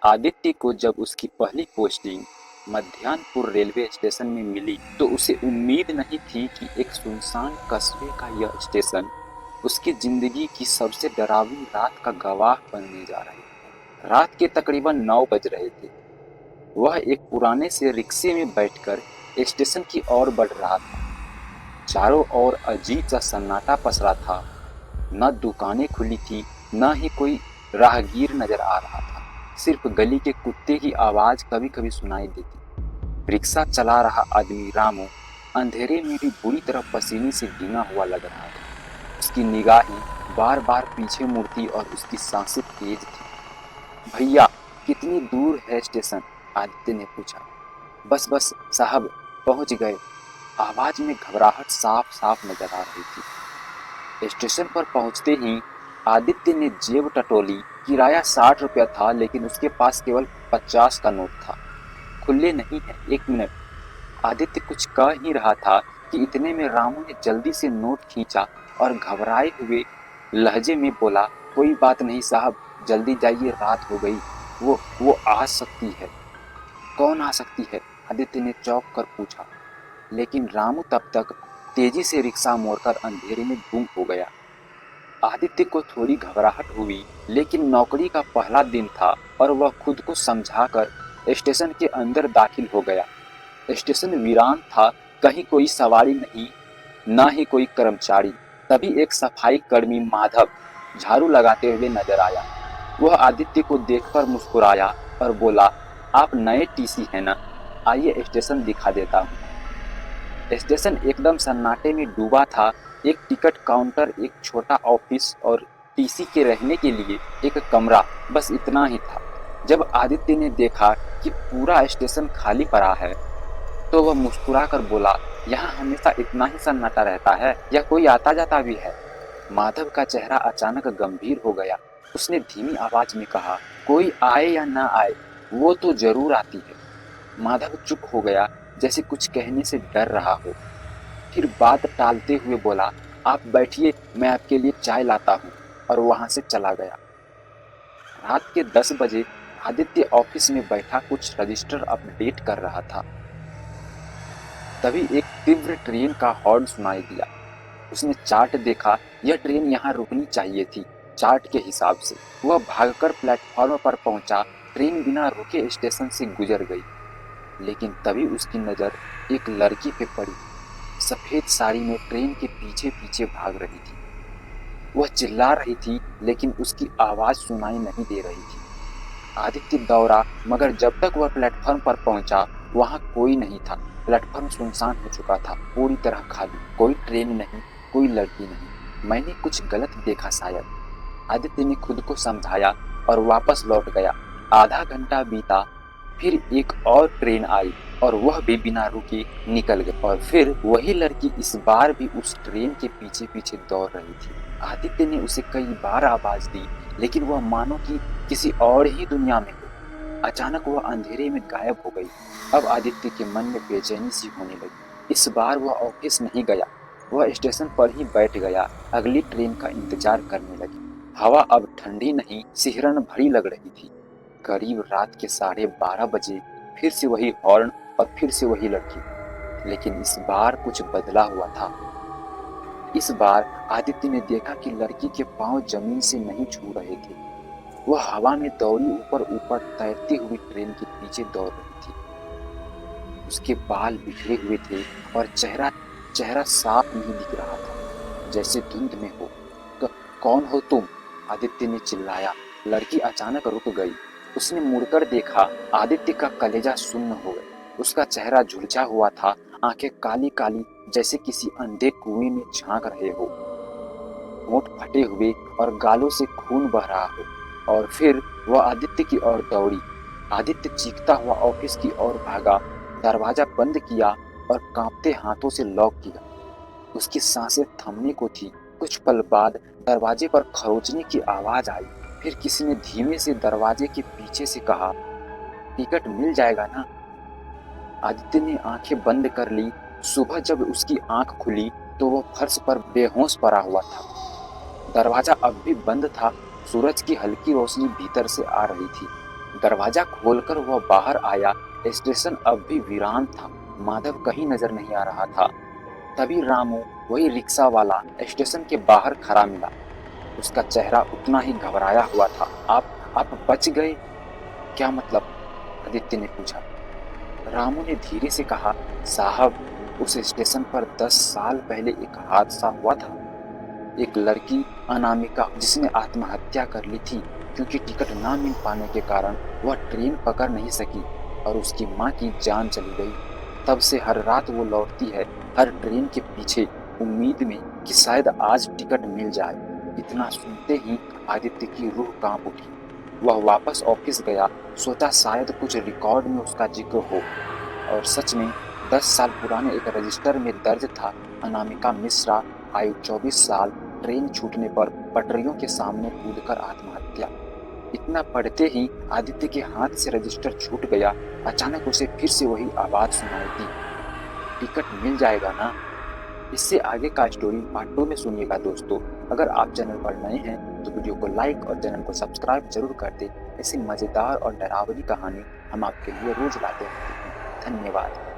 आदित्य को जब उसकी पहली पोस्टिंग मध्यान्हपुर रेलवे स्टेशन में मिली तो उसे उम्मीद नहीं थी कि एक सुनसान कस्बे का यह स्टेशन उसकी जिंदगी की सबसे डरावनी रात का गवाह बनने जा रही है। रात के तकरीबन 9 बज रहे थे। वह एक पुराने से रिक्शे में बैठकर स्टेशन की ओर बढ़ रहा था। चारों ओर अजीब सा सन्नाटा पसरा था। न दुकानें खुली थी, न ही कोई राहगीर नजर आ रहा था। सिर्फ गली के कुत्ते की आवाज कभी कभी सुनाई देती। रिक्शा चला रहा आदमी रामू अंधेरे में भी बुरी तरह पसीने से भीगा हुआ लग रहा था। उसकी निगाहें बार बार पीछे मुड़ती और उसकी सांसें तेज थी। भैया, कितनी दूर है स्टेशन? आदित्य ने पूछा। बस बस साहब, पहुंच गए। आवाज में घबराहट साफ साफ नजर आ रही थी। स्टेशन पर पहुंचते ही आदित्य ने जेब टटोली। किराया 60 रुपया था, लेकिन उसके पास केवल 50 का नोट था। खुले नहीं है, 1 मिनट। आदित्य कुछ कह ही रहा था कि इतने में रामू ने जल्दी से नोट खींचा और घबराए हुए लहजे में बोला, कोई बात नहीं साहब, जल्दी जाइए, रात हो गई। वो आ सकती है। कौन आ सकती है? आदित्य ने चौंक कर पूछा। लेकिन रामू तब तक तेजी से रिक्शा मोड़कर अंधेरे में गुम हो गया। आदित्य को थोड़ी घबराहट हुई, लेकिन नौकरी का पहला दिन था और वह खुद को समझाकर स्टेशन के अंदर दाखिल हो गया। स्टेशन वीरान था, कहीं कोई सवारी नहीं, न ही कोई कर्मचारी। तभी एक सफाई कर्मी माधव झाड़ू लगाते हुए नजर आया। वह आदित्य को देखकर मुस्कुराया और बोला, आप नए टीसी हैं ना? आइए स्टेशन दिखा देता हूँ। स्टेशन एकदम सन्नाटे में डूबा था। एक टिकट काउंटर, एक छोटा ऑफिस और टीसी के रहने के लिए एक कमरा, बस इतना ही था। जब आदित्य ने देखा कि पूरा स्टेशन खाली पड़ा है तो वह मुस्कुरा कर बोला, यहाँ हमेशा इतना ही सन्नाटा रहता है या कोई आता जाता भी है? माधव का चेहरा अचानक गंभीर हो गया। उसने धीमी आवाज में कहा, कोई आए या ना आए, वो तो जरूर आती है। माधव चुप हो गया, जैसे कुछ कहने से डर रहा हो। फिर बात टालते हुए बोला, आप बैठिए, मैं आपके लिए चाय लाता हूँ, और वहां से चला गया। रात के 10 बजे आदित्य ऑफिस में बैठा कुछ रजिस्टर अपडेट कर रहा था। तभी एक तीव्र ट्रेन का हॉर्न सुनाई दिया। उसने चार्ट देखा, यह ट्रेन यहाँ रुकनी चाहिए थी। चार्ट के हिसाब से वह भागकर प्लेटफॉर्म पर पहुंचा। ट्रेन बिना रुके स्टेशन से गुजर गई। लेकिन तभी उसकी नजर एक लड़की पे पड़ी। सफेद साड़ी में ट्रेन के पीछे पीछे भाग रही थी। वह चिल्ला रही थी, लेकिन उसकी आवाज सुनाई नहीं दे रही थी। आदित्य दौड़ा, मगर जब तक वह प्लेटफॉर्म पर पहुंचा वहां कोई नहीं था। प्लेटफॉर्म सुनसान हो चुका था, पूरी तरह खाली। कोई ट्रेन नहीं, कोई लड़की नहीं। मैंने कुछ गलत देखा शायद, आदित्य ने खुद को समझाया और वापस लौट गया। आधा घंटा बीता, फिर एक और ट्रेन आई और वह भी बिना रुके निकल गई। और फिर वही लड़की इस बार भी उस ट्रेन के पीछे पीछे दौड़ रही थी। आदित्य ने उसे कई बार आवाज दी, लेकिन वह मानो कि किसी और ही दुनिया में हो। अचानक वह अंधेरे में गायब हो गई। अब आदित्य के मन में बेचैनी सी होने लगी। इस बार वह ऑफिस नहीं गया, वह स्टेशन पर ही बैठ गया, अगली ट्रेन का इंतजार करने लगी। हवा अब ठंडी नहीं, सिहरन भरी लग रही थी। करीब रात के 12:30 बजे फिर से वही हॉर्न और फिर से वही लड़की। लेकिन इस बार कुछ बदला हुआ था। इस बार आदित्य ने देखा कि लड़की के पांव जमीन से नहीं छू रहे थे। वह हवा में दौड़ी, ऊपर ऊपर तैरती हुई ट्रेन के पीछे दौड़ रही थी। उसके बाल बिखरे हुए थे और चेहरा चेहरा साफ नहीं दिख रहा था, जैसे धुंध में हो। कौन हो तुम? आदित्य ने चिल्लाया। लड़की अचानक रुक गई। उसने मुड़कर देखा। आदित्य का कलेजा सुन्न हो गया। उसका चेहरा झुलसा हुआ था, आंखें काली काली, जैसे किसी अंधे कुएं में झांक रहे हो। होंठ फटे हुए और गालों से खून बह रहा हो। और फिर वह आदित्य की ओर दौड़ी। आदित्य चीखता हुआ ऑफिस की ओर भागा, दरवाजा बंद किया और कांपते हाथों से लॉक किया। उसकी सांसें थमने को थी। कुछ पल बाद दरवाजे पर खरोचने की आवाज आई। फिर किसी ने धीमे से दरवाजे के पीछे से कहा, टिकट मिल जाएगा ना? आदित्य ने आंखें बंद कर ली। सुबह जब उसकी आंख खुली तो वह फर्श पर बेहोश पड़ा हुआ था। दरवाजा अब भी बंद था। सूरज की हल्की रोशनी भीतर से आ रही थी। दरवाजा खोलकर वह बाहर आया। स्टेशन अब भी वीरान था। माधव कहीं नजर नहीं आ रहा था। तभी रामू, वही रिक्शा वाला, स्टेशन के बाहर खड़ा मिला। उसका चेहरा उतना ही घबराया हुआ था। आप बच गए? क्या मतलब? आदित्य ने पूछा। रामू ने धीरे से कहा, साहब, उस स्टेशन पर 10 साल पहले एक हादसा हुआ था। एक लड़की, अनामिका, जिसने आत्महत्या कर ली थी क्योंकि टिकट ना मिल पाने के कारण वह ट्रेन पकड़ नहीं सकी और उसकी माँ की जान चली गई। तब से हर रात वो लौटती है, हर ट्रेन के पीछे, उम्मीद में कि शायद आज टिकट मिल जाए। इतना सुनते ही आदित्य की रूह कांप उठी। वह वापस ऑफिस गया, सोचा शायद कुछ रिकॉर्ड में उसका जिक्र हो। और सच में 10 साल पुराने एक रजिस्टर में दर्ज था, अनामिका मिश्रा, आयु 24 साल, ट्रेन छूटने पर पटरियों के सामने कूदकर आत्महत्या। इतना पढ़ते ही आदित्य के हाथ से रजिस्टर छूट गया। अचानक उसे फिर से वही आवाज सुनाई दी, टिकट मिल जाएगा ना? इससे आगे का स्टोरी पार्ट 2 में सुनिएगा दोस्तों। अगर आप चैनल पर नए हैं तो वीडियो को लाइक और चैनल को सब्सक्राइब जरूर कर दें। ऐसी मजेदार और डरावनी कहानी हम आपके लिए रोज लाते रहते हैं। धन्यवाद।